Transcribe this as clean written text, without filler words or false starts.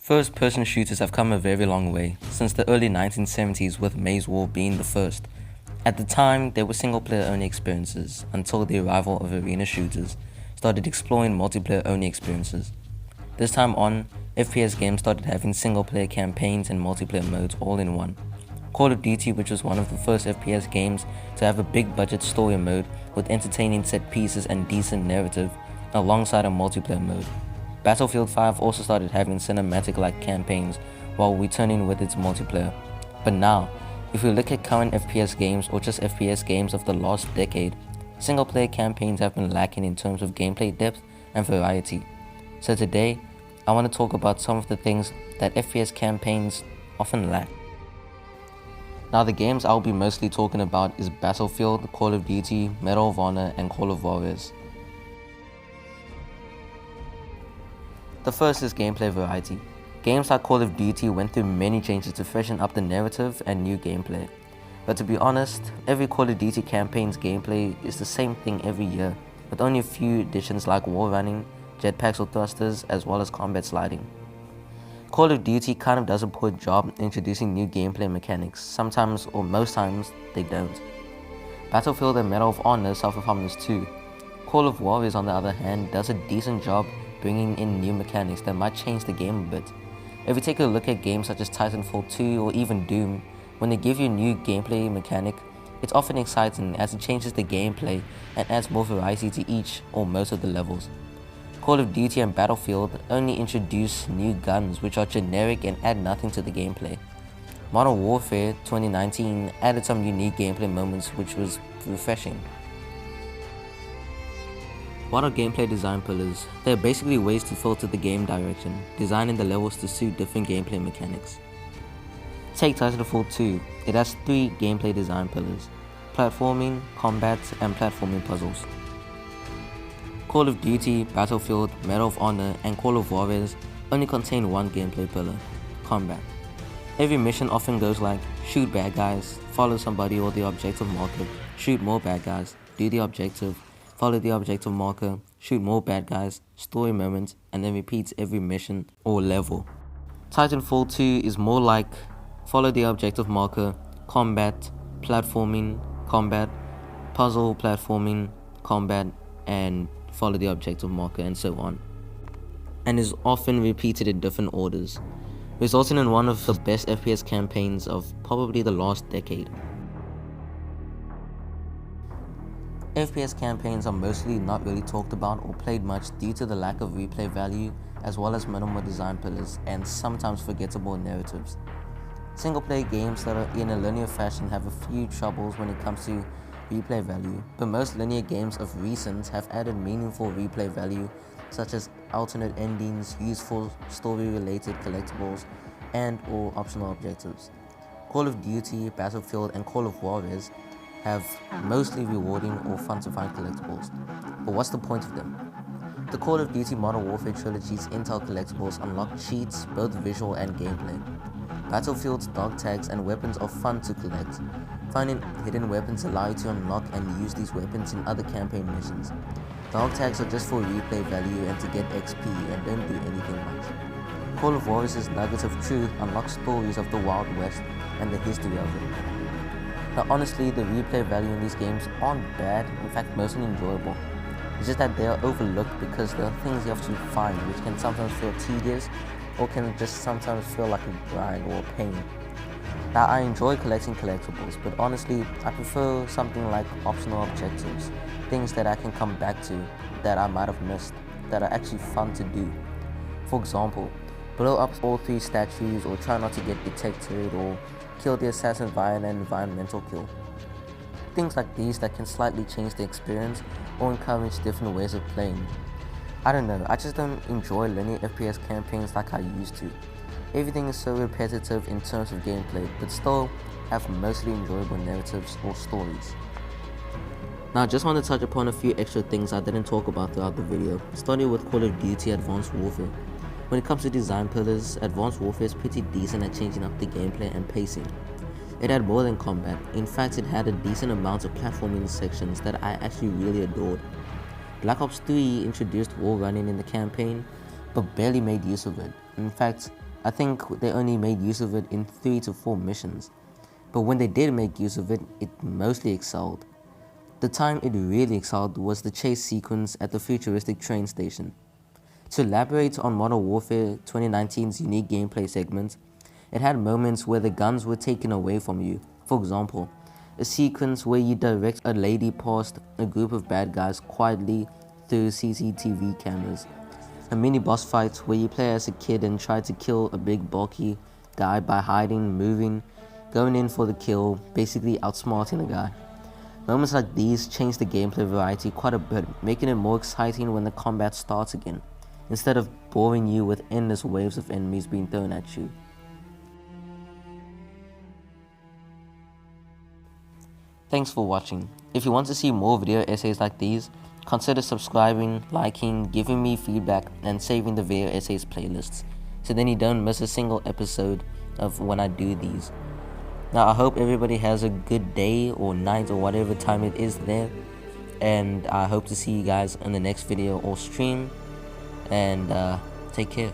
First-person shooters have come a very long way, since the early 1970s with Maze War being the first. At the time, they were single-player only experiences, until the arrival of arena shooters started exploring multiplayer only experiences. This time on, FPS games started having single-player campaigns and multiplayer modes all in one. Call of Duty, which was one of the first FPS games to have a big-budget story mode with entertaining set pieces and decent narrative, alongside a multiplayer mode. Battlefield 5 also started having cinematic-like campaigns while returning with its multiplayer. But now, if we look at current FPS games or just FPS games of the last decade, single-player campaigns have been lacking in terms of gameplay depth and variety. So today, I want to talk about some of the things that FPS campaigns often lack. Now the games I'll be mostly talking about is Battlefield, Call of Duty, Medal of Honor, and Call of Warriors. The first is gameplay variety. Games like Call of Duty went through many changes to freshen up the narrative and new gameplay. But to be honest, every Call of Duty campaign's gameplay is the same thing every year, with only a few additions like wall running, jetpacks or thrusters, as well as combat sliding. Call of Duty kind of does a poor job introducing new gameplay mechanics. Sometimes, or most times, they don't. Battlefield and Medal of Honor suffer from this too. Call of Warriors, on the other hand, does a decent job bringing in new mechanics that might change the game a bit. If you take a look at games such as Titanfall 2 or even Doom, when they give you a new gameplay mechanic, it's often exciting as it changes the gameplay and adds more variety to each or most of the levels. Call of Duty and Battlefield only introduce new guns which are generic and add nothing to the gameplay. Modern Warfare 2019 added some unique gameplay moments which was refreshing. What are gameplay design pillars? They are basically ways to filter the game direction, designing the levels to suit different gameplay mechanics. Take Titanfall 2, it has 3 gameplay design pillars: platforming, combat, and platforming puzzles. Call of Duty, Battlefield, Medal of Honor, and Call of Warriors only contain one gameplay pillar: combat. Every mission often goes like, shoot bad guys, follow somebody or the objective marker, shoot more bad guys, do the objective, follow the objective marker, shoot more bad guys, story moments, and then repeats every mission or level. Titanfall 2 is more like follow the objective marker, combat, platforming, combat, puzzle, platforming, combat, and follow the objective marker, and so on. And is often repeated in different orders, resulting in one of the best FPS campaigns of probably the last decade. FPS campaigns are mostly not really talked about or played much due to the lack of replay value, as well as minimal design pillars and sometimes forgettable narratives. Single-player games that are in a linear fashion have a few troubles when it comes to replay value, but most linear games of recent have added meaningful replay value, such as alternate endings, useful story-related collectibles, and or optional objectives. Call of Duty, Battlefield, and Call of Warriors have mostly rewarding or fun to find collectibles. But what's the point of them? The Call of Duty Modern Warfare trilogy's Intel collectibles unlock cheats, both visual and gameplay. Battlefield's dog tags and weapons are fun to collect. Finding hidden weapons allow you to unlock and use these weapons in other campaign missions. Dog tags are just for replay value and to get XP and don't do anything much. Call of Warriors' Nuggets of Truth unlock stories of the Wild West and the history of it. Now honestly, the replay value in these games aren't bad, in fact mostly enjoyable. It's just that they are overlooked because there are things you have to find which can sometimes feel tedious or can just sometimes feel like a grind or a pain. Now I enjoy collecting collectibles, but honestly I prefer something like optional objectives, things that I can come back to that I might have missed, that are actually fun to do. For example, blow up all 3 statues, or try not to get detected, or kill the assassin via an environmental kill. Things like these that can slightly change the experience or encourage different ways of playing. I don't know, I just don't enjoy linear FPS campaigns like I used to. Everything is so repetitive in terms of gameplay, but still have mostly enjoyable narratives or stories. Now I just want to touch upon a few extra things I didn't talk about throughout the video, starting with Call of Duty Advanced Warfare. When it comes to design pillars, Advanced Warfare is pretty decent at changing up the gameplay and pacing. It had more than combat. In fact, it had a decent amount of platforming sections that I actually really adored. Black Ops 3 introduced wall running in the campaign, but barely made use of it. In fact, I think they only made use of it in 3 to 4 missions, but when they did make use of it, it mostly excelled. The time it really excelled was the chase sequence at the futuristic train station. To elaborate on Modern Warfare 2019's unique gameplay segment, it had moments where the guns were taken away from you. For example, a sequence where you direct a lady past a group of bad guys quietly through CCTV cameras. A mini boss fight where you play as a kid and try to kill a big bulky guy by hiding, moving, going in for the kill, basically outsmarting the guy. Moments like these change the gameplay variety quite a bit, making it more exciting when the combat starts again, instead of boring you with endless waves of enemies being thrown at you. Thanks for watching. If you want to see more video essays like these, consider subscribing, liking, giving me feedback, and saving the video essays playlists, so then you don't miss a single episode of when I do these. Now I hope everybody has a good day or night or whatever time it is there, and I hope to see you guys in the next video or stream, and take care.